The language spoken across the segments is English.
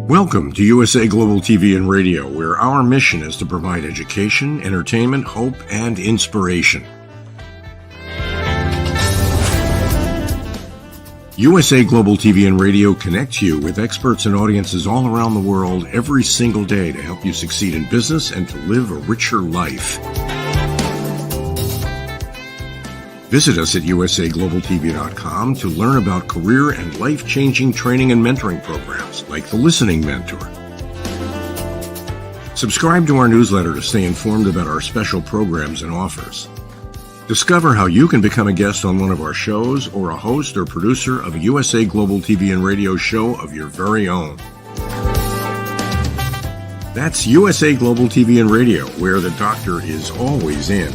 Welcome to USA Global TV and Radio, where our mission is to provide education, entertainment, hope, and inspiration. USA Global TV and Radio connects you with experts and audiences all around the world every single day to help you succeed in business and to live a richer life. Visit us at usaglobaltv.com to learn about career and life-changing training and mentoring programs like the Listening Mentor. Subscribe to our newsletter to stay informed about our special programs and offers. Discover how you can become a guest on one of our shows or a host or producer of a USA Global TV and Radio show of your very own. That's USA Global TV and Radio, where the doctor is always in.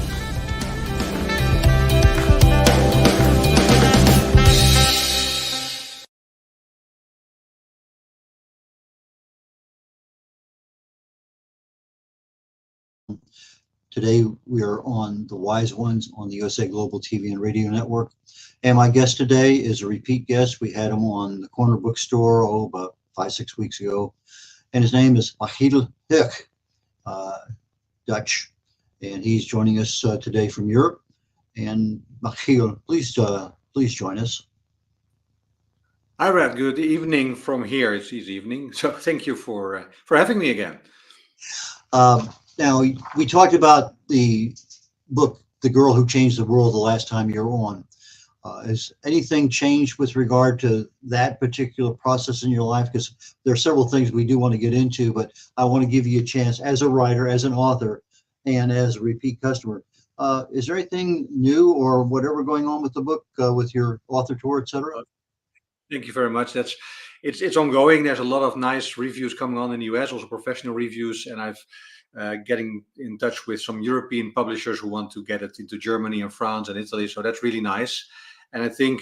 Today, we are on The Wise Ones on the USA Global TV and Radio Network. And my guest today is a repeat guest. We had him on the Corner Bookstore, about 5-6 weeks ago. And his name is Machiel Hoek, Dutch. And he's joining us today from Europe. And Machiel, please join us. Hi, Red. Good evening from here. It's evening. So thank you for having me again. Now, we talked about the book, The Girl Who Changed the World, the last time you were on. Has anything changed with regard to that particular process in your life? Because there are several things we do want to get into, but I want to give you a chance as a writer, as an author, and as a repeat customer. Is there anything new or whatever going on with the book, with your author tour, et cetera? Thank you very much. It's ongoing. There's a lot of nice reviews coming on in the US, also professional reviews, and I've getting in touch with some European publishers who want to get it into Germany and France and Italy. So that's really nice. And I think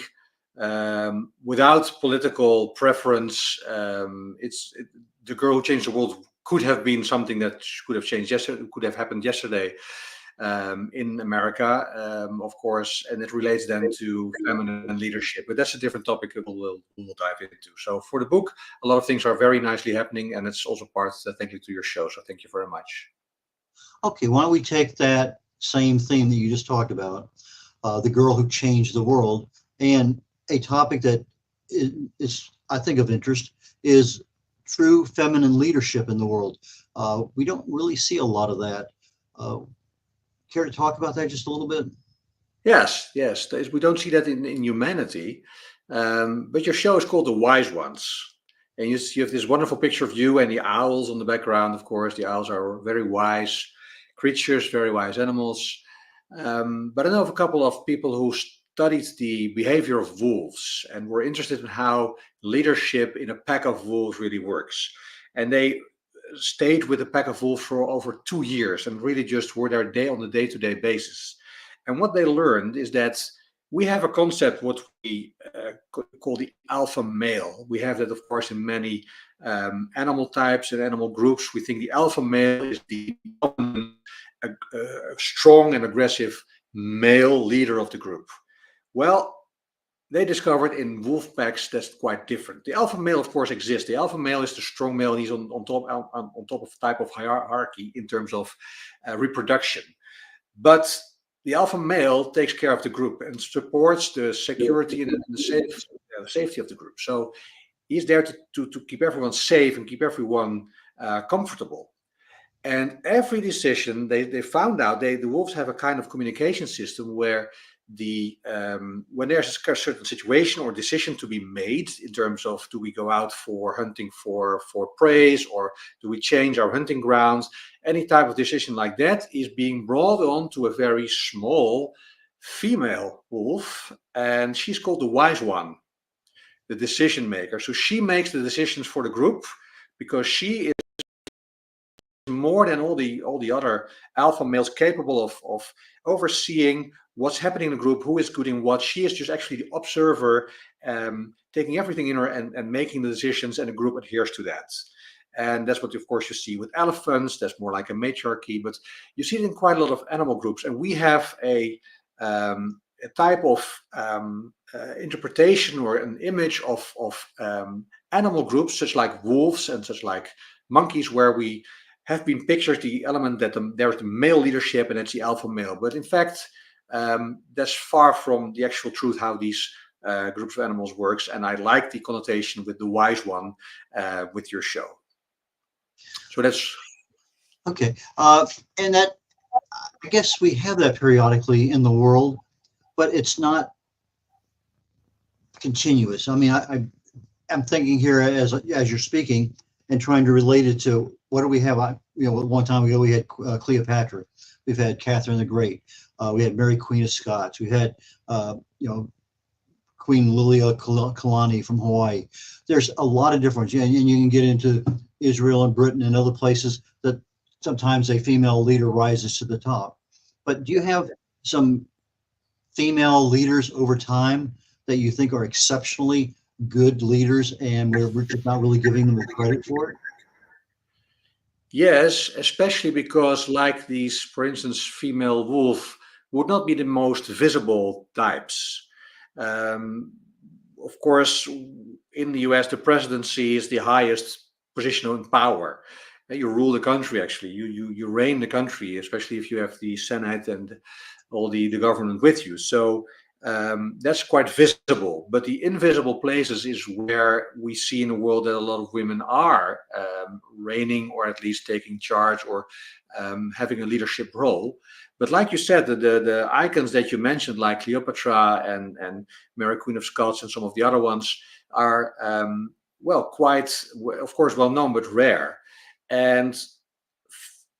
without political preference, The Girl Who Changed the World could have been something that could have changed yesterday, could have happened yesterday in America, of course, and it relates then to feminine leadership. But that's a different topic that we'll dive into. So for the book, a lot of things are very nicely happening, and it's also part, thank you to your show. So thank you very much. Okay, why don't we take that same theme that you just talked about, The Girl Who Changed the World, and a topic that is, I think, of interest is true feminine leadership in the world. We don't really see a lot of that. Care to talk about that just a little bit? Yes. We don't see that in humanity, but your show is called The Wise Ones. And you have this wonderful picture of you and the owls on the background, of course. The owls are very wise creatures, very wise animals. But I know of a couple of people who studied the behavior of wolves and were interested in how leadership in a pack of wolves really works. And they stayed with a pack of wolves for over 2 years and really just were there on a day-to-day basis. And what they learned is that we have a concept what we call the alpha male. We have that, of course, in many animal types and animal groups. We think the alpha male is the strong and aggressive male leader of the group. Well, they discovered in wolf packs that's quite different. The alpha male, of course, exists. The alpha male is the strong male, and he's on top of a type of hierarchy in terms of reproduction. But the alpha male takes care of the group and supports the security and the safety of the group. So he's there to keep everyone safe and keep everyone comfortable. And every decision, they found out, the wolves have a kind of communication system where when there's a certain situation or decision to be made in terms of, do we go out for hunting for prey, or do we change our hunting grounds, any type of decision like that is being brought on to a very small female wolf, and she's called the wise one, the decision maker. So she makes the decisions for the group because she is more than all the other alpha males capable of overseeing what's happening in the group, who is doing what. She is just actually the observer, taking everything in her and making the decisions, and the group adheres to that. And that's what, of course, you see with elephants. That's more like a matriarchy, but you see it in quite a lot of animal groups. And we have a a type of interpretation or an image of animal groups, such like wolves and such like monkeys, where we have been pictured the element that there's the male leadership and it's the alpha male. But in fact, that's far from the actual truth how these groups of animals works. And I like the connotation with the wise one with your show. So that's okay. And that, I guess we have that periodically in the world, but it's not continuous. I mean, I'm thinking here as you're speaking and trying to relate it to what do we have? One time ago we had Cleopatra, we've had Catherine the Great, we had Mary Queen of Scots, we had Queen Lilia Kalani from Hawaii. There's a lot of difference, and you can get into Israel and Britain and other places that sometimes a female leader rises to the top. But do you have some female leaders over time that you think are exceptionally good leaders and we're just not really giving them the credit for it? yes, especially because like these, for instance, female wolf would not be the most visible types. Of course, in the US, the presidency is the highest position in power. You rule the country, actually. You reign the country, especially if you have the Senate and all the government with you. So that's quite visible. But the invisible places is where we see in the world that a lot of women are reigning or at least taking charge or having a leadership role. But like you said, the icons that you mentioned, like Cleopatra and Mary Queen of Scots and some of the other ones are, quite, of course, well known, but rare. And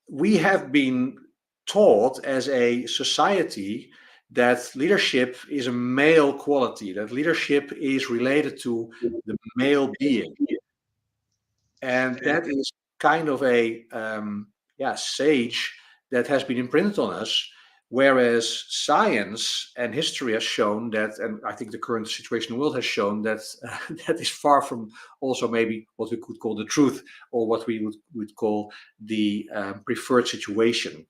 we have been taught as a society that leadership is a male quality, that leadership is related to the male being. And that is kind of a sage that has been imprinted on us, whereas science and history has shown that, and I think the current situation in the world has shown that that is far from also maybe what we could call the truth, or what we would call the preferred situation.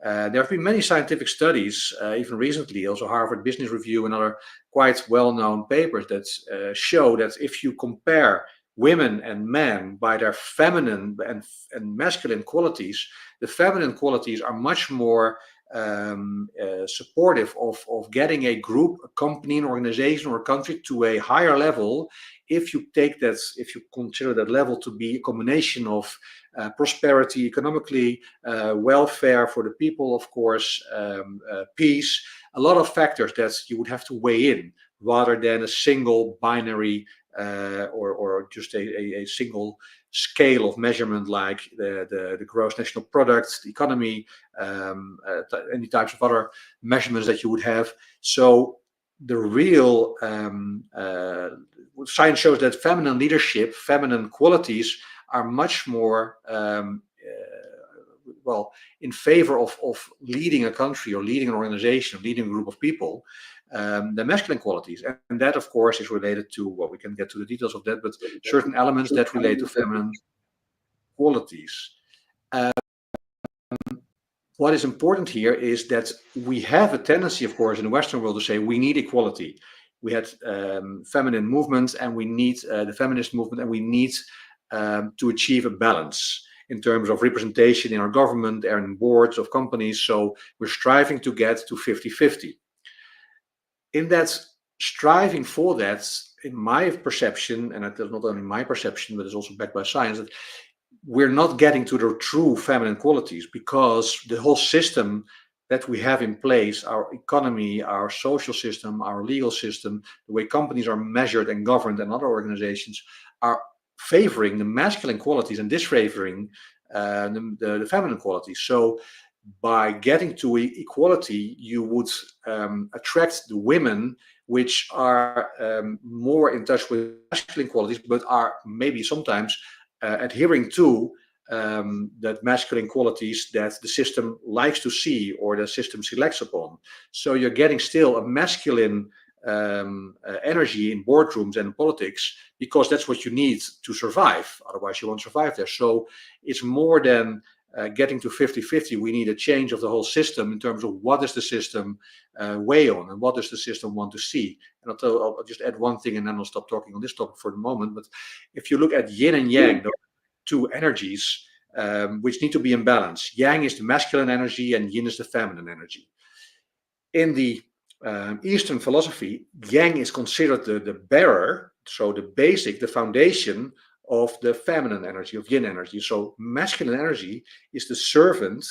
There have been many scientific studies, even recently, also Harvard Business Review and other quite well-known papers that show that if you compare women and men by their feminine and masculine qualities, the feminine qualities are much more supportive of getting a group, a company, an organization, or a country to a higher level. If you consider that level to be a combination of prosperity, economically, welfare for the people, of course, peace, a lot of factors that you would have to weigh in rather than a single binary or just a single scale of measurement like the gross national product, the economy, any types of other measurements that you would have. So the real science shows that feminine leadership, feminine qualities are much more in favor of leading a country or leading an organization, leading a group of people, the masculine qualities. And that, of course, is related to, well, we can get to the details of that, but certain elements that relate to feminine qualities. What is important here is that we have a tendency, of course, in the Western world to say we need equality. We had feminine movements and we need the feminist movement, and we need to achieve a balance in terms of representation in our government and in boards of companies. So we're striving to get to 50-50. In that striving for that, in my perception, and it is not only my perception, but it's also backed by science, that we're not getting to the true feminine qualities, because the whole system that we have in place, our economy, our social system, our legal system, the way companies are measured and governed and other organizations are favoring the masculine qualities and disfavoring the feminine qualities. So by getting to equality, you would attract the women which are more in touch with masculine qualities, but are maybe sometimes adhering to that masculine qualities that the system likes to see or the system selects upon. So you're getting still a masculine energy in boardrooms and politics, because that's what you need to survive. Otherwise, you won't survive there. So it's more than getting to 50-50, we need a change of the whole system in terms of what does the system weigh on and what does the system want to see. And I'll just add one thing and then I'll stop talking on this topic for the moment. But if you look at yin and yang, those two energies which need to be in balance. Yang is the masculine energy and yin is the feminine energy. In the Eastern philosophy, yang is considered the bearer, so the basic, the foundation of the feminine energy, of yin energy. So masculine energy is the servant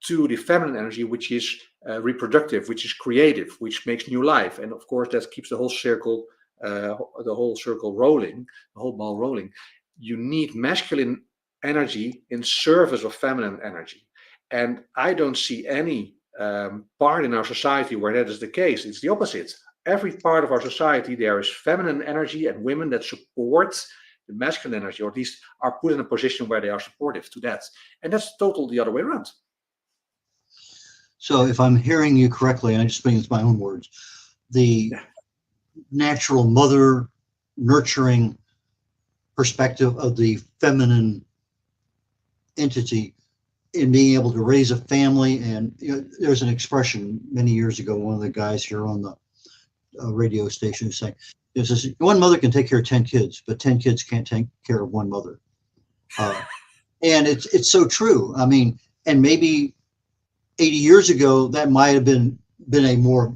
to the feminine energy, which is reproductive, which is creative, which makes new life. And of course, that keeps the whole circle rolling, the whole ball rolling. You need masculine energy in service of feminine energy. And I don't see any part in our society where that is the case. It's the opposite. Every part of our society, there is feminine energy and women that support the masculine energy, or at least are put in a position where they are supportive to that. And that's totally the other way around. So if I'm hearing you correctly, and I'm just putting this in my own words, the natural mother nurturing perspective of the feminine entity in being able to raise a family. And there's an expression many years ago, one of the guys here on the radio station was saying, says, one mother can take care of 10 kids, but 10 kids can't take care of one mother. And it's so true. I mean, and maybe 80 years ago, that might have been a more,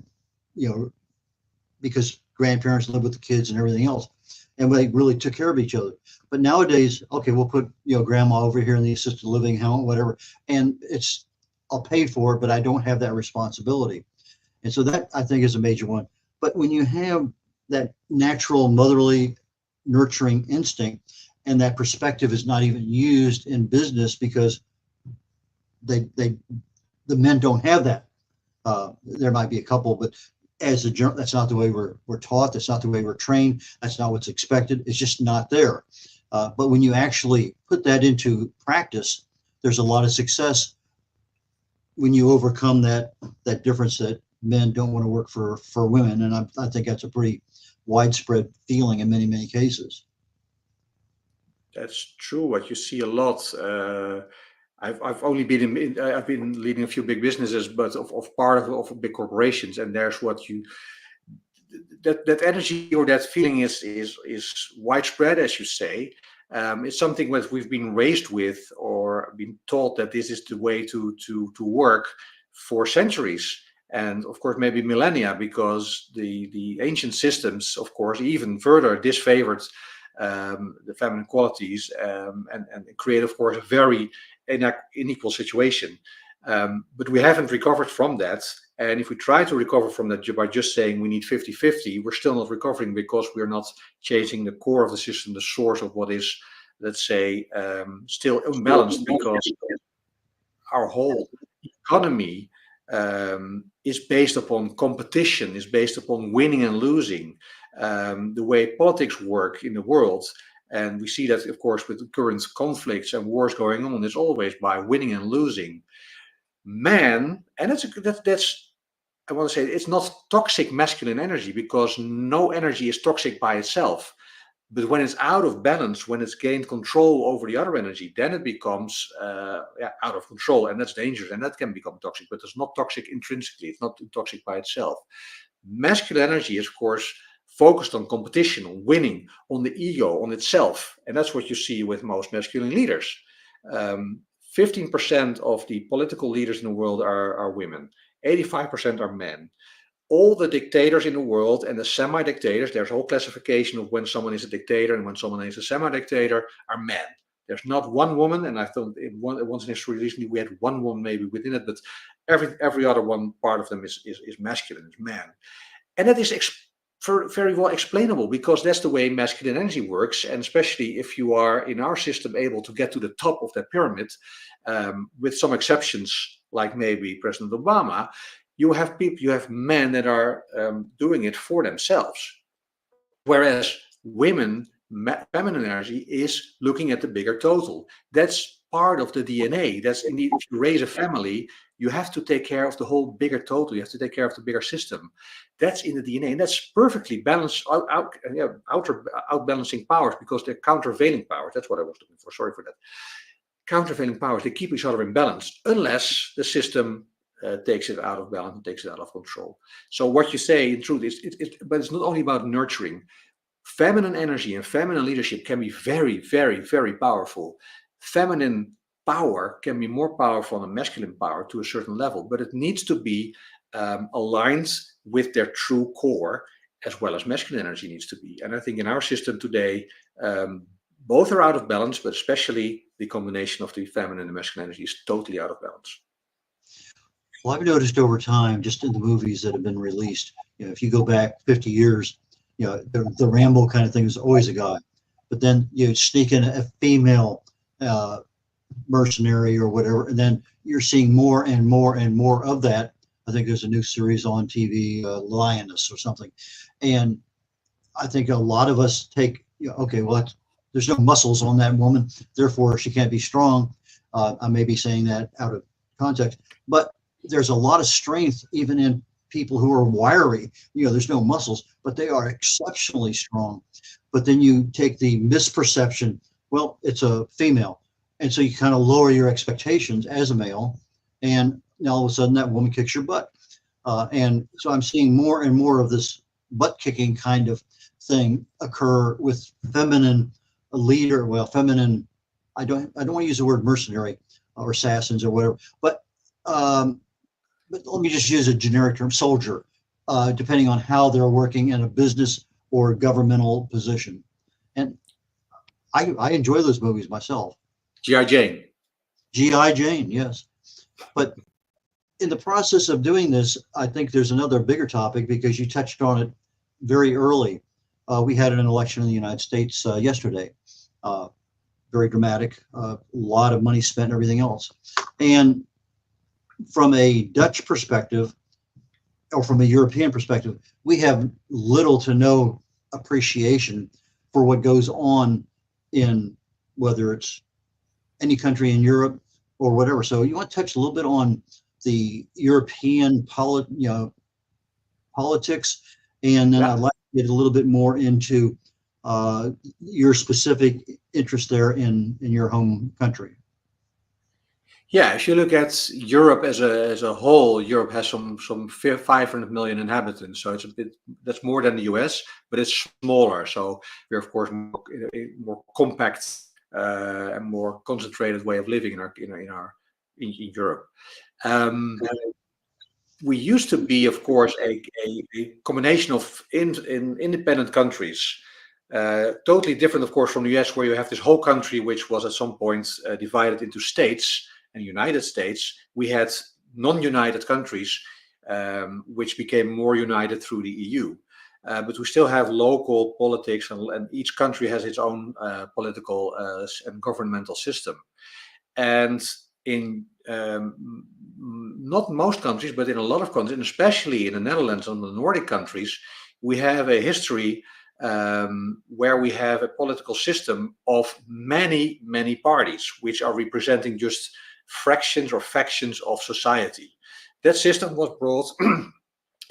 because grandparents lived with the kids and everything else, and they really took care of each other. But nowadays, okay, we'll put, grandma over here in the assisted living home, whatever, and I'll pay for it, but I don't have that responsibility. And so that, I think, is a major one. But when you have that natural motherly nurturing instinct, and that perspective is not even used in business because the men don't have that. There might be a couple, but as a general, that's not the way we're taught. That's not the way we're trained. That's not what's expected. It's just not there. But when you actually put that into practice, there's a lot of success when you overcome that difference that men don't want to work for women. And I think that's a pretty widespread feeling in many, many cases. That's true. What you see a lot. I've only been I've been leading a few big businesses, but of part of big corporations, and there's what you that energy or that feeling is widespread, as you say. It's something that we've been raised with or been taught that this is the way to work for centuries, and of course maybe millennia, because the ancient systems, of course, even further disfavored the feminine qualities and create, of course, a very unequal situation. But we haven't recovered from that. And if we try to recover from that by just saying we need 50-50, we're still not recovering because we're not changing the core of the system, the source of what is, let's say, still imbalanced, because our whole economy is based upon competition, is based upon winning and losing. The way politics work in the world, and we see that, of course, with the current conflicts and wars going on, is always by winning and losing. Man, and that's I want to say, it's not toxic masculine energy, because no energy is toxic by itself. But when it's out of balance, when it's gained control over the other energy, then it becomes out of control, and that's dangerous, and that can become toxic. But it's not toxic intrinsically; it's not toxic by itself. Masculine energy is, of course, focused on competition, on winning, on the ego, on itself, and that's what you see with most masculine leaders. 15% of the political leaders in the world are women. 85% are men. All the dictators in the world and the semi-dictators, there's a whole classification of when someone is a dictator and when someone is a semi-dictator, are men. There's not one woman, and I thought once in history recently we had one woman maybe within it, but every other one part of them is masculine, is man. And that is very well explainable, because that's the way masculine energy works. And especially if you are in our system able to get to the top of that pyramid, with some exceptions like maybe President Obama, you have men that are doing it for themselves, whereas women, feminine energy, is looking at the bigger total. That's part of the DNA. That's indeed, if you raise a family, you have to take care of the whole bigger total. You have to take care of the bigger system. That's in the DNA, and that's perfectly balanced, outbalancing powers, because they're countervailing powers. That's what I was looking for. Sorry for that. countervailing powers, they keep each other in balance, unless the system takes it out of balance and takes it out of control. So what you say, in truth, but it's not only about nurturing. Feminine energy and feminine leadership can be very, very, very powerful. Feminine power can be more powerful than masculine power to a certain level, but it needs to be aligned with their true core, as well as masculine energy needs to be. And I think in our system today, both are out of balance, but especially the combination of the feminine and masculine energy is totally out of balance. Well, I've noticed over time, just in the movies that have been released, if you go back 50 years, the Rambo kind of thing is always a guy, but then you sneak in a female mercenary or whatever, and then you're seeing more and more and more of that. I think there's a new series on TV, Lioness or something, and I think a lot of us take, okay, well, there's no muscles on that woman, therefore she can't be strong. I may be saying that out of context, but there's a lot of strength even in people who are wiry. There's no muscles, but they are exceptionally strong. But then you take the misperception, well, it's a female, and so you kind of lower your expectations as a male, and now all of a sudden that woman kicks your butt. And so I'm seeing more and more of this butt kicking kind of thing occur with feminine leader. Well, feminine, I don't want to use the word mercenary or assassins or whatever, but let me just use a generic term, soldier, depending on how they're working in a business or governmental position. And I enjoy those movies myself. G.I. Jane. G.I. Jane, yes. But in the process of doing this, I think there's another bigger topic, because you touched on it very early. We had an election in the United States yesterday. Very dramatic, a lot of money spent and everything else. And from a Dutch perspective, or from a European perspective, we have little to no appreciation for what goes on in whether it's any country in Europe or whatever. So you want to touch a little bit on the European politics, and then I'd like to get a little bit more into your specific interest there in your home country. Yeah, if you look at Europe as a whole, Europe has some 500 million inhabitants, so that's more than the US, but it's smaller. So we're of course more compact and more concentrated way of living in Europe. We used to be, of course, a combination of independent countries. Totally different, of course, from the US, where you have this whole country which was at some point divided into states. And United States, we had non-united countries, which became more united through the EU. But we still have local politics, and each country has its own political and governmental system. And in not most countries, but in a lot of countries, and especially in the Netherlands and the Nordic countries, we have a history where we have a political system of many, many parties, which are representing just fractions or factions of society. That system was brought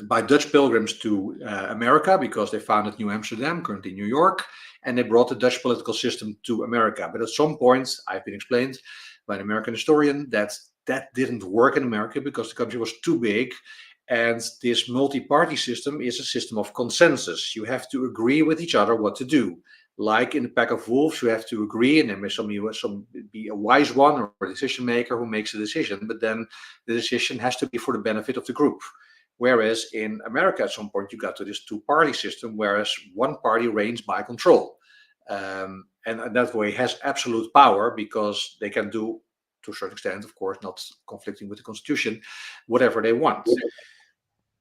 by Dutch pilgrims to America, because they founded New Amsterdam, currently New York, and they brought the Dutch political system to America. But at some point, I've been explained by an American historian that didn't work in America because the country was too big. And this multi-party system is a system of consensus. You have to agree with each other what to do. Like in the pack of wolves, you have to agree, and there may be a wise one or a decision maker who makes a decision, but then the decision has to be for the benefit of the group. Whereas in America, at some point, you got to this two-party system, whereas one party reigns by control. And that way has absolute power, because they can do, to a certain extent, of course, not conflicting with the Constitution, whatever they want.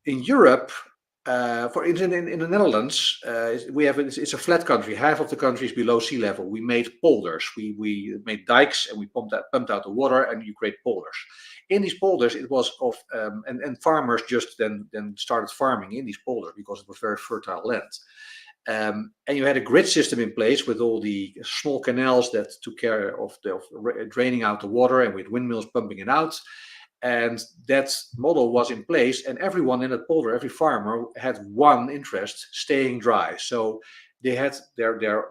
In Europe, for instance, in the Netherlands, it's a flat country. Half of the country is below sea level. We made polders. We made dikes, and we pumped out the water, and you create polders. In these polders, it was and farmers just then started farming in these polders because it was very fertile land. And you had a grid system in place with all the small canals that took care of draining out the water, and with windmills pumping it out. And that model was in place, and everyone in that polder, every farmer, had one interest: staying dry. So they had their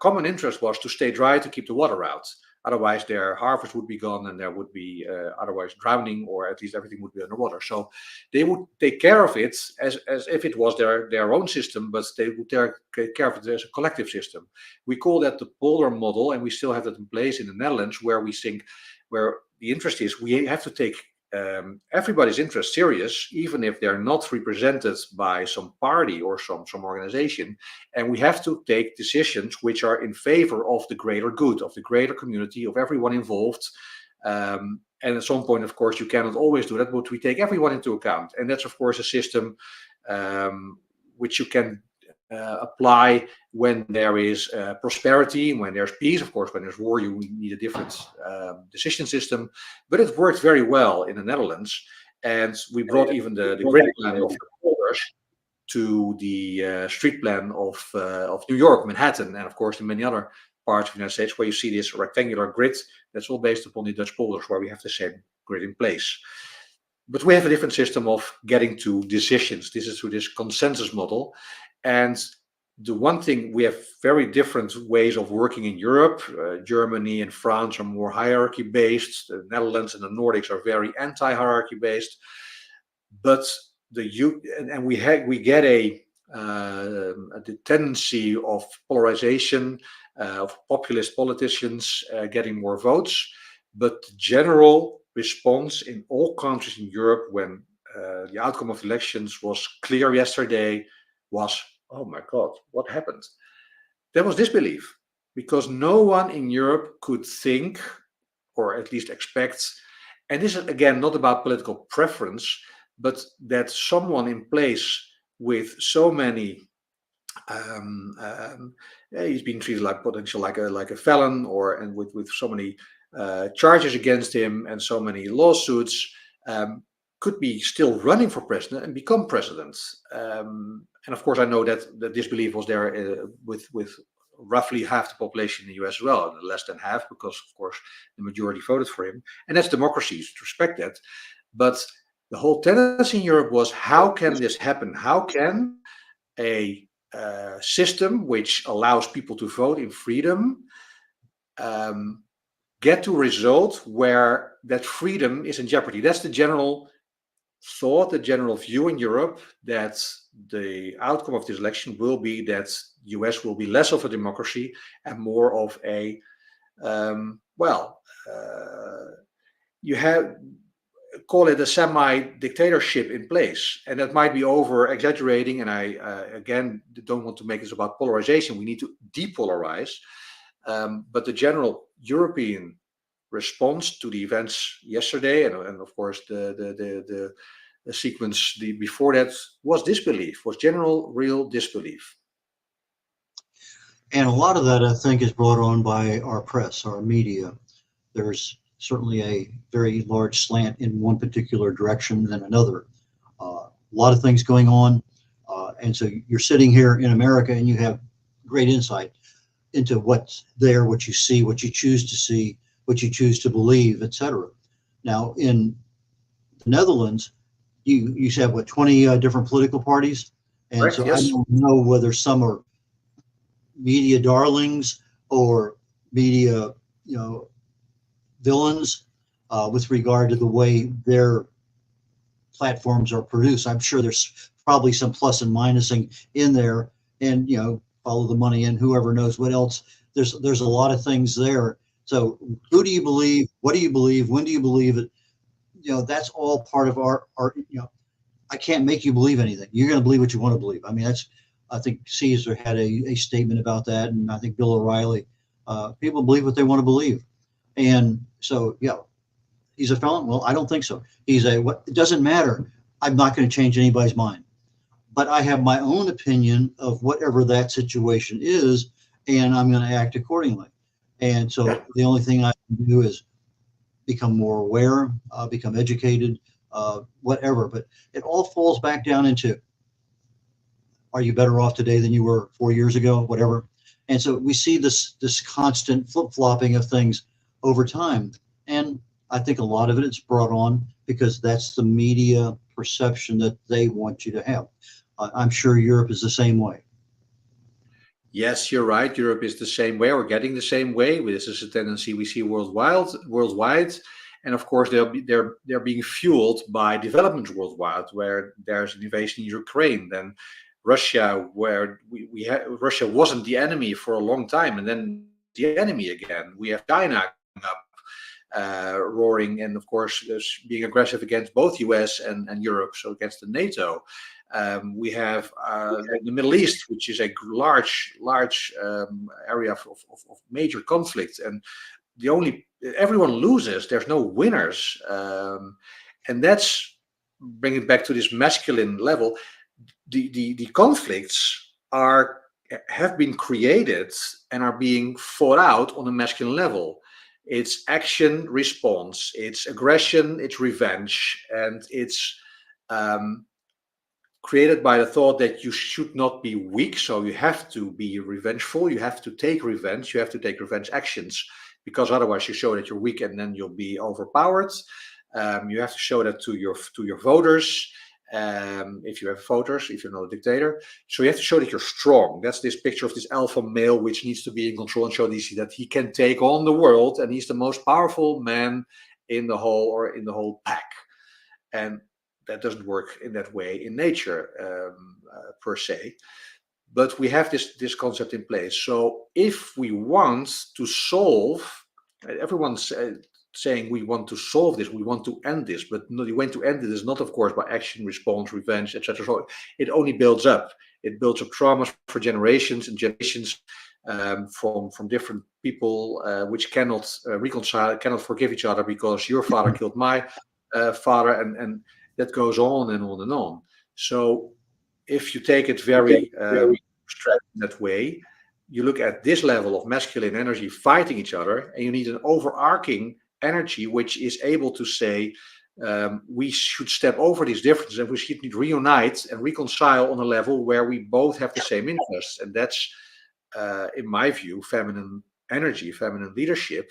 common interest was to stay dry, to keep the water out. Otherwise, their harvest would be gone, and there would be otherwise drowning, or at least everything would be underwater. So they would take care of it as if it was their own system, but they would take care of it as a collective system. We call that the polar model, and we still have that in place in the Netherlands, where the interest is we have to take everybody's interest serious, even if they're not represented by some party or some organization. And we have to take decisions which are in favor of the greater good, of the greater community, of everyone involved. And at some point, of course, you cannot always do that, but we take everyone into account. And that's, of course, a system which you can apply when there is prosperity, when there's peace. Of course, when there's war, you need a different decision system. But it worked very well in the Netherlands, and we brought even the grid plan of the polders to the street plan of New York, Manhattan, and of course in many other parts of the United States, where you see this rectangular grid. That's all based upon the Dutch polders, where we have the same grid in place. But we have a different system of getting to decisions. This is through this consensus model. And the one thing, we have very different ways of working in Europe. Germany and France are more hierarchy based. The Netherlands and the Nordics are very anti-hierarchy based. But we get the tendency of polarization, of populist politicians getting more votes. But the general response in all countries in Europe, when the outcome of the elections was clear yesterday, was, oh my God, what happened? There was disbelief, because no one in Europe could think, or at least expect, and this is again not about political preference, but that someone in place with so many, he's being treated like like a felon, and with so many charges against him and so many lawsuits, could be still running for president and become president. And of course, I know that the disbelief was there with roughly half the population in the US as well, less than half, because of course the majority voted for him. And that's democracy, to respect that. But the whole tendency in Europe was, how can this happen? How can a system which allows people to vote in freedom get to a result where that freedom is in jeopardy? That's the general thought, the general view in Europe, that the outcome of this election will be that US will be less of a democracy and more of a, you have, call it a semi-dictatorship in place. And that might be over-exaggerating, and I, again, don't want to make this about polarization. We need to depolarize. But the general European response to the events yesterday, and of course the sequence before that, was disbelief, was general, real disbelief. And a lot of that, I think, is brought on by our press, our media. There's certainly a very large slant in one particular direction than another. A lot of things going on. And so you're sitting here in America and you have great insight into what's there, what you see, what you choose to see, what you choose to believe, etc. Now, in the Netherlands, you have, what, 20 different political parties? And Correct, so yes. I don't know whether some are media darlings or media, villains with regard to the way their platforms are produced. I'm sure there's probably some plus and minusing in there, and follow the money and whoever knows what else. There's a lot of things there. So who do you believe? What do you believe? When do you believe it? That's all part of our I can't make you believe anything. You're going to believe what you want to believe. I mean, I think Caesar had a statement about that, and I think Bill O'Reilly. People believe what they want to believe. And so, he's a felon. Well, I don't think so. It doesn't matter. I'm not going to change anybody's mind, but I have my own opinion of whatever that situation is, and I'm going to act accordingly. And so the only thing I can do is become more aware, become educated, whatever. But it all falls back down into, are you better off today than you were 4 years ago, whatever. And so we see this constant flip-flopping of things over time. And I think a lot of it is brought on because that's the media perception that they want you to have. I'm sure Europe is the same way. Yes, you're right. Europe is the same way, or getting the same way. This is a tendency we see worldwide. Worldwide, and of course, they're being fueled by developments worldwide, where there's an invasion in Ukraine, then Russia, where Russia wasn't the enemy for a long time, and then the enemy again. We have China coming up, roaring, and of course, being aggressive against both US and Europe, so against the NATO. We have the Middle East, which is a large area of major conflict, and everyone loses. There's no winners, and that's bringing it back to this masculine level. The conflicts have been created and are being fought out on a masculine level. It's action, response, it's aggression, it's revenge, and it's created by the thought that you should not be weak, so you have to be revengeful, you have to take revenge, you have to take revenge actions, because otherwise you show that you're weak and then you'll be overpowered. You have to show that to your voters, if you have voters, if you're not a dictator. So you have to show that you're strong. That's this picture of this alpha male, which needs to be in control and show that he can take on the world, and he's the most powerful man in the whole pack. And that doesn't work in that way in nature, per se. But we have this concept in place. So if we want to solve, everyone's saying we want to solve this, we want to end this, but the way to end it is not, of course, by action, response, revenge, etc. So it only builds up. It builds up traumas for generations and generations, from different people, which cannot reconcile, cannot forgive each other because your father killed my father, and that goes on and on and on. So if you take it very abstract in that way, you look at this level of masculine energy fighting each other, and you need an overarching energy which is able to say, we should step over these differences and we should reunite and reconcile on a level where we both have the same interests. And that's, in my view, feminine energy, feminine leadership.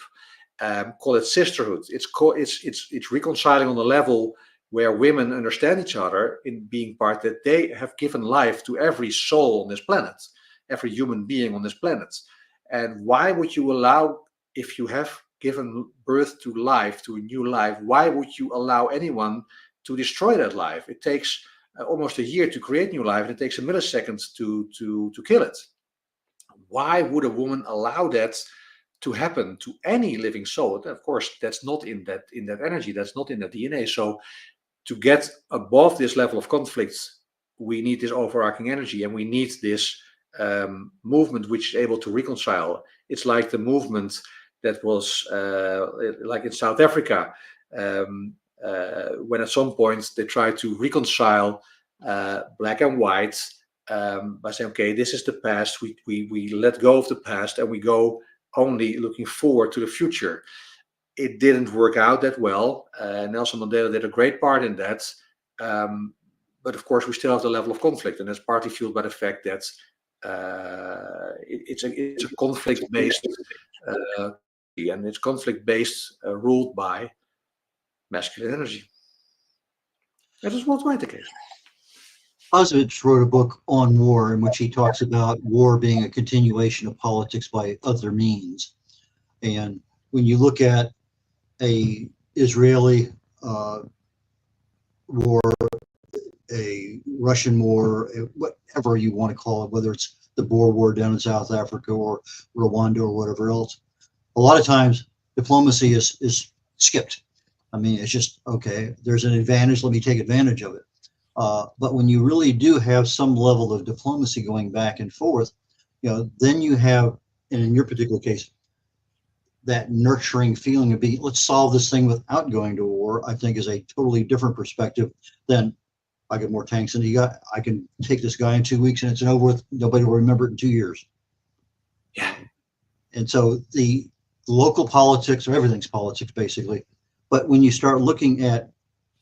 Call it sisterhood. It's reconciling on a level where women understand each other in being part, that they have given life to every soul on this planet, every human being on this planet. And why would you allow, if you have given birth to life, to a new life, why would you allow anyone to destroy that life? It takes almost a year to create new life, and it takes a millisecond to kill it. Why would a woman allow that to happen to any living soul? Of course, that's not in that energy, that's not in that DNA. So to get above this level of conflict, we need this overarching energy, and we need this movement which is able to reconcile. It's like the movement that was like in South Africa, when at some point they tried to reconcile black and white, by saying, okay, this is the past, we let go of the past and we go only looking forward to the future. It didn't work out that well. Nelson Mandela did a great part in that. But of course, we still have the level of conflict, and that's partly fueled by the fact that it's a conflict-based, and it's conflict-based, ruled by masculine energy. That is worldwide the case. Clausewitz wrote a book on war in which he talks about war being a continuation of politics by other means. And when you look at a Israeli war, a Russian war, whatever you want to call it, whether it's the Boer War down in South Africa or Rwanda or whatever else, a lot of times diplomacy is skipped. I mean, it's just, okay, there's an advantage, let me take advantage of it. But when you really do have some level of diplomacy going back and forth, then you have, and in your particular case, that nurturing feeling of being, let's solve this thing without going to war, I think is a totally different perspective than, I get more tanks than you got, I can take this guy in 2 weeks and it's over with, nobody will remember it in 2 years. Yeah. And so the local politics, or everything's politics basically, but when you start looking at,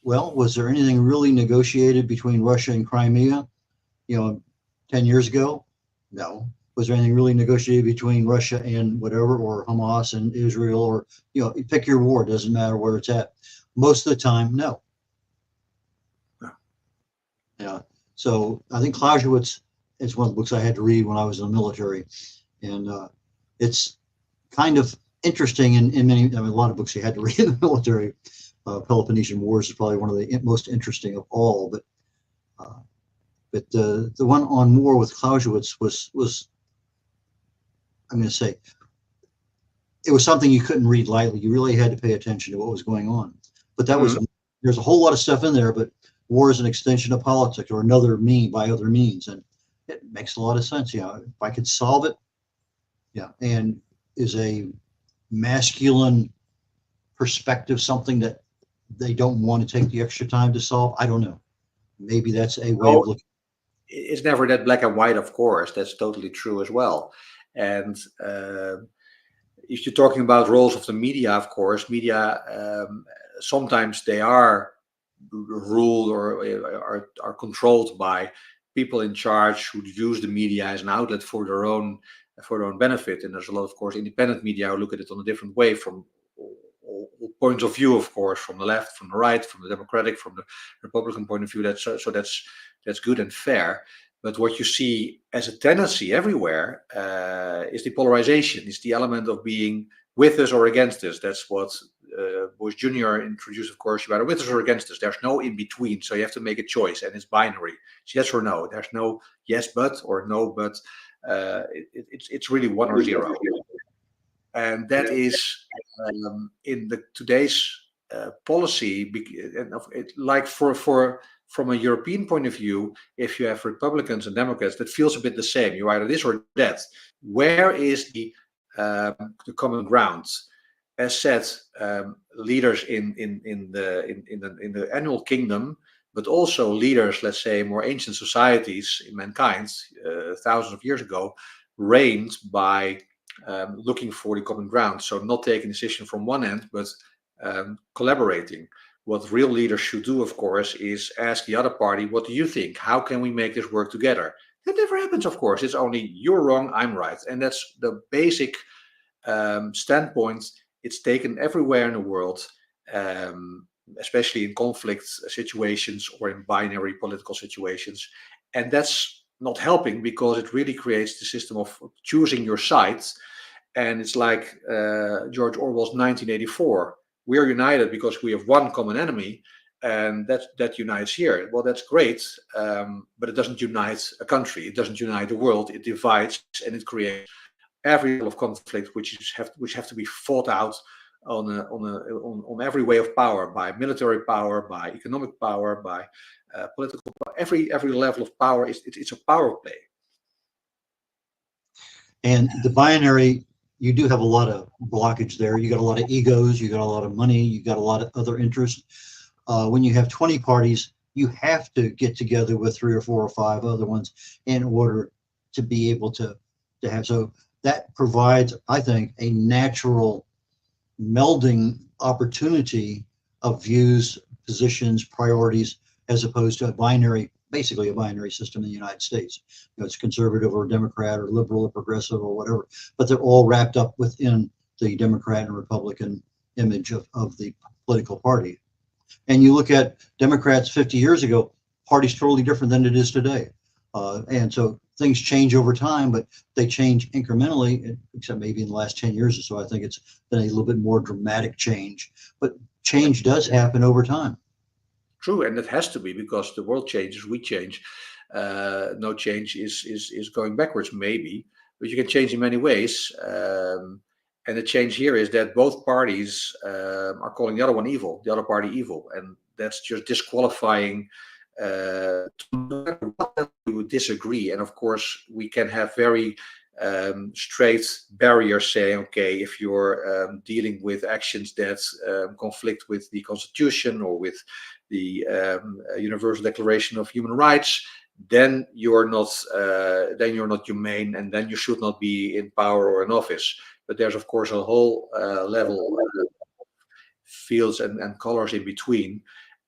well, was there anything really negotiated between Russia and Crimea, 10 years ago? No. Was there anything really negotiated between Russia and whatever, or Hamas and Israel, or, you pick your war, doesn't matter where it's at. Most of the time, no. Yeah. So I think Clausewitz it's one of the books I had to read when I was in the military, and it's kind of interesting in many. I mean, a lot of books you had to read in the military. Peloponnesian Wars is probably one of the most interesting of all, but the one on war with Clausewitz was I'm going to say it was something you couldn't read lightly. You really had to pay attention to what was going on. But that was there's a whole lot of stuff in there. But war is an extension of politics, or another mean by other means, and it makes a lot of sense. You know, if I could solve it, yeah, and is a masculine perspective something that they don't want to take the extra time to solve? I don't know. Maybe that's a way of looking. It's never that black and white, of course. That's totally true as well. And if you're talking about roles of the media, of course, media sometimes they are ruled or are controlled by people in charge who use the media as an outlet for their own benefit. And there's a lot, of course, independent media who look at it on a different way from all points of view, of course, from the left, from the right, from the Democratic, from the Republican point of view. That's good and fair. But what you see as a tendency everywhere is the polarization, is the element of being with us or against us. That's what Bush Jr. introduced, of course. You are with us or against us. There's no in between. So you have to make a choice, and it's binary. It's yes or no. There's no yes but or no but. It's really 1 or 0. And that is in today's policy, like from a European point of view, if you have Republicans and Democrats, that feels a bit the same. You're either this or that. Where is the common ground? As said, leaders in the animal kingdom, but also leaders, let's say, more ancient societies in mankind, thousands of years ago, reigned by looking for the common ground. So not taking a decision from one end, but collaborating. What real leaders should do, of course, is ask the other party, what do you think? How can we make this work together? That never happens, of course. It's only you're wrong, I'm right. And that's the basic standpoint. It's taken everywhere in the world, especially in conflict situations or in binary political situations. And that's not helping, because it really creates the system of choosing your sides. And it's like George Orwell's 1984. We are united because we have one common enemy, and that unites here. Well, that's great, but it doesn't unite a country. It doesn't unite the world. It divides, and it creates every level of conflict, which have to be fought out on every way of power, by military power, by economic power, by political power. Every level of power it's a power play. And the binary, you do have a lot of blockage there. You got a lot of egos, you got a lot of money, you got a lot of other interests. When you have 20 parties, you have to get together with 3 or 4 or 5 other ones in order to be able to have. So that provides, I think, a natural melding opportunity of views, positions, priorities, as opposed to basically a binary system in the United States. You know, it's conservative or Democrat or liberal or progressive or whatever, but they're all wrapped up within the Democrat and Republican image of the political party. And you look at Democrats 50 years ago, party's totally different than it is today. And so things change over time, but they change incrementally, except maybe in the last 10 years or so. I think it's been a little bit more dramatic change, but change does happen over time. True, and it has to be, because the world changes, we change. No change is going backwards, maybe, but you can change in many ways. And the change here is that both parties are calling the other one evil, the other party evil, and that's just disqualifying. We would disagree, and of course we can have very straight barriers saying, okay, if you're dealing with actions that conflict with the Constitution or with the Universal Declaration of Human Rights, then you're not humane, and then you should not be in power or in office. But there's, of course, a whole level of fields and colors in between.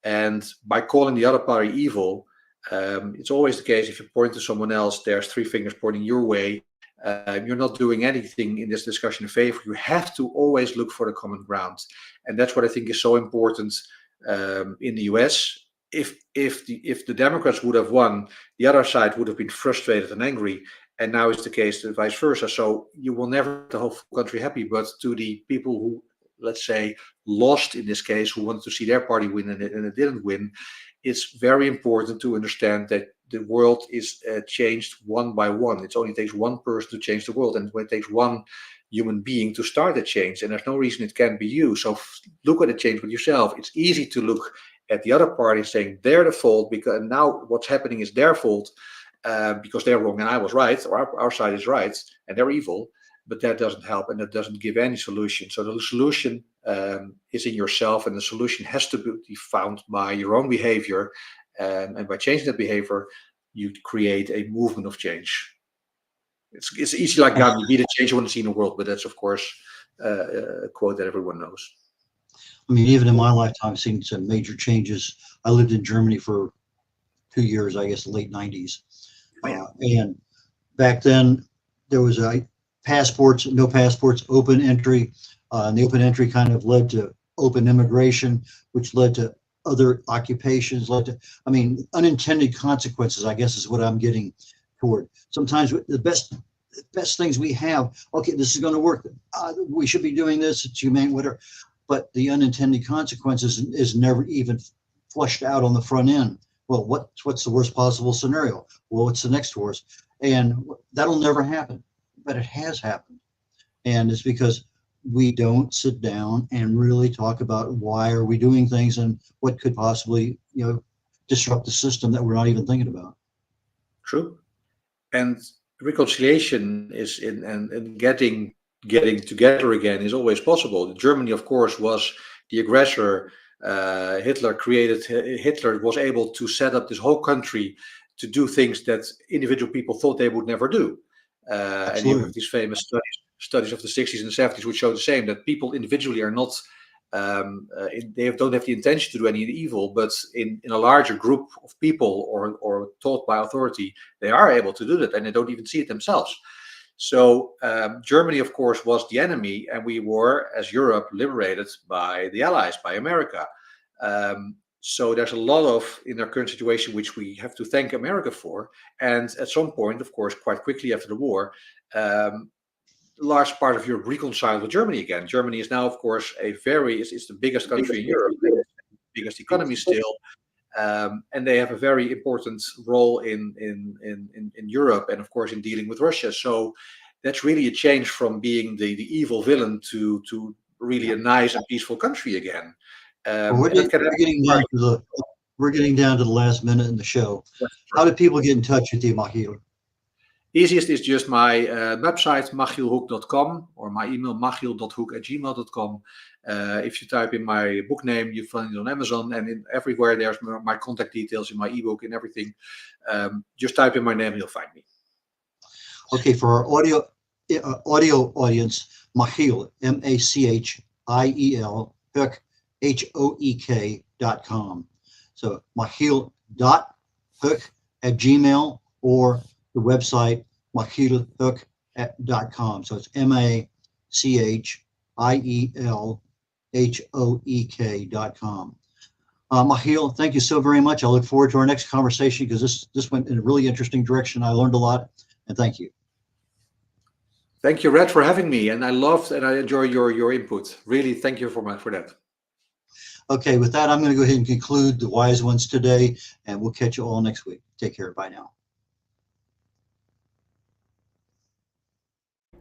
And by calling the other party evil, it's always the case, if you point to someone else, there's 3 fingers pointing your way. You're not doing anything in this discussion in favor. You have to always look for the common ground. And that's what I think is so important in the US. if the Democrats would have won, the other side would have been frustrated and angry. And now it's the case that vice versa. So you will never make the whole country happy. But to the people who, let's say, lost in this case, who wanted to see their party win and it didn't win, it's very important to understand that the world is changed one by one. It only takes one person to change the world, and it takes one human being to start a change. And there's no reason it can't be you. So look at the change with yourself. It's easy to look at the other party saying they're the fault, because now what's happening is their fault. Because they're wrong and I was right, or our side is right and they're evil, but that doesn't help and that doesn't give any solution. So the solution is in yourself, and the solution has to be found by your own behavior, and by changing that behavior, you create a movement of change. It's easy like that. You be the change you want to see in the world, but that's of course a quote that everyone knows. I mean, even in my lifetime, I've seen some major changes. I lived in Germany for 2 years, I guess, late 90s. And back then there was no passports, open entry. And the open entry kind of led to open immigration, which led to other occupations, unintended consequences, I guess is what I'm getting toward. Sometimes the best things we have, okay, this is going to work. We should be doing this, it's humane, whatever. But the unintended consequences is never even flushed out on the front end. Well, what's the worst possible scenario? Well, what's the next worst? And that'll never happen, but it has happened. And it's because we don't sit down and really talk about why are we doing things and what could possibly, disrupt the system that we're not even thinking about. True. And reconciliation is in getting together again is always possible. Germany, of course, was the aggressor. Hitler was able to set up this whole country to do things that individual people thought they would never do. And you have these famous studies of the 60s and 70s which show the same, that people individually are not, they don't have the intention to do any evil, but in a larger group of people or taught by authority, they are able to do that, and they don't even see it themselves. So Germany, of course, was the enemy, and we were, as Europe, liberated by the Allies, by America. So there's a lot in our current situation which we have to thank America for. And at some point, of course, quite quickly after the war, a large part of Europe reconciled with Germany again. Germany is now, of course, it's the biggest country in Europe, biggest economy still. And they have a very important role in Europe, and of course in dealing with Russia. So that's really a change from being the evil villain to really a nice and peaceful country again. We're getting down to the last minute in the show. How do people get in touch with you, Machiel? Easiest is just my website, machielhoek.com, or my email, machiel.hoek@gmail.com. If you type in my book name, you find it on Amazon, and everywhere there's my contact details in my ebook and everything. Just type in my name, you'll find me. Okay, for our audio audience, Machiel, Machiel, Hoek, HOEK.com. So Machiel.hoek@gmail, or the website machielhoek.com. So it's MachielHoek.com. Machiel, thank you so very much. I look forward to our next conversation, because this went in a really interesting direction. I learned a lot, and thank you. Thank you, Red, for having me. And I loved and I enjoy your input. Really, thank you for that. Okay, with that, I'm going to go ahead and conclude the Wise Ones today, and we'll catch you all next week. Take care. Bye now.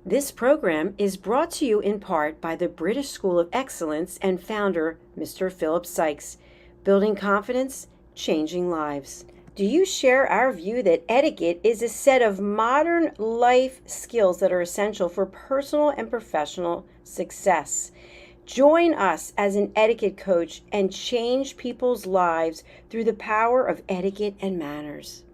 This program is brought to you in part by the British School of Excellence and founder, Mr. Philip Sykes, building confidence, changing lives. Do you share our view that etiquette is a set of modern life skills that are essential for personal and professional success? Join us as an etiquette coach and change people's lives through the power of etiquette and manners.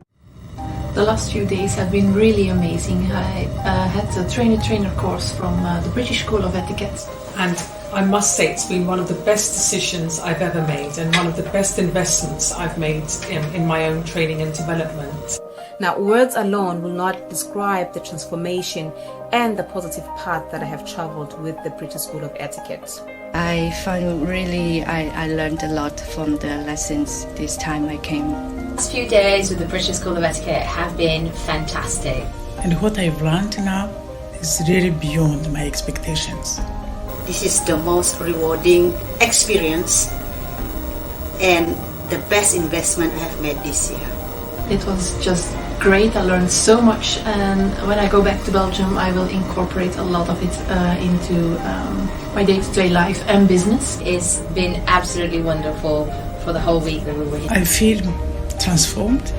The last few days have been really amazing. I had a trainer course from the British School of Etiquette. And I must say it's been one of the best decisions I've ever made, and one of the best investments I've made in my own training and development. Now, words alone will not describe the transformation and the positive path that I have traveled with the British School of Etiquette. I found really, I learned a lot from the lessons this time I came. The last few days with the British School of Etiquette have been fantastic. And what I've learned now is really beyond my expectations. This is the most rewarding experience and the best investment I have made this year. It was just great. I learned so much, and when I go back to Belgium, I will incorporate a lot of it into my day-to-day life and business. It's been absolutely wonderful for the whole week that we were here. I feel transformed,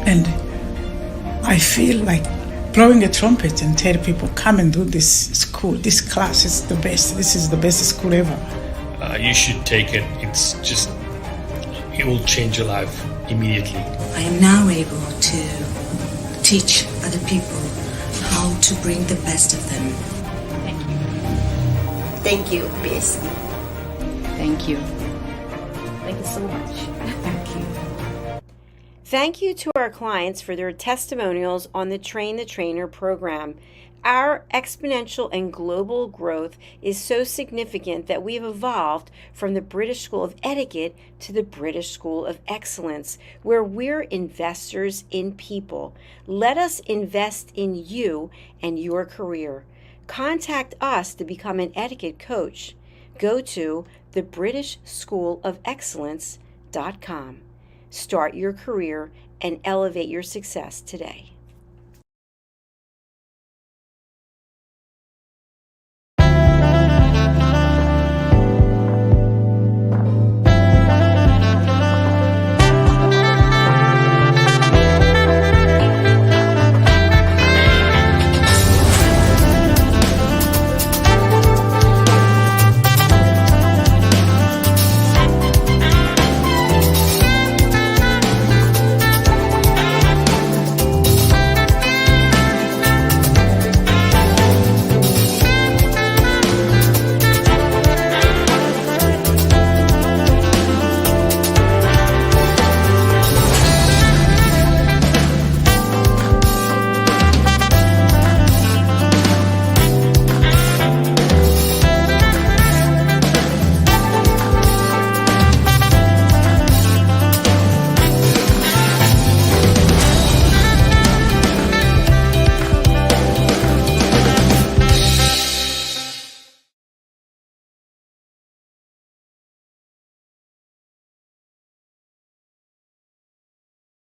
and I feel like blowing a trumpet and tell people, come and do this school. This class is the best. This is the best school ever. You should take it. It's just, it will change your life immediately. I am now able to teach other people how to bring the best of them. Thank you. Thank you, BSc. Thank you. Thank you so much. Thank you. Thank you to our clients for their testimonials on the Train the Trainer program. Our exponential and global growth is so significant that we've evolved from the British School of Etiquette to the British School of Excellence, where we're investors in people. Let us invest in you and your career. Contact us to become an etiquette coach. Go to thebritishschoolofexcellence.com. Start your career and elevate your success today.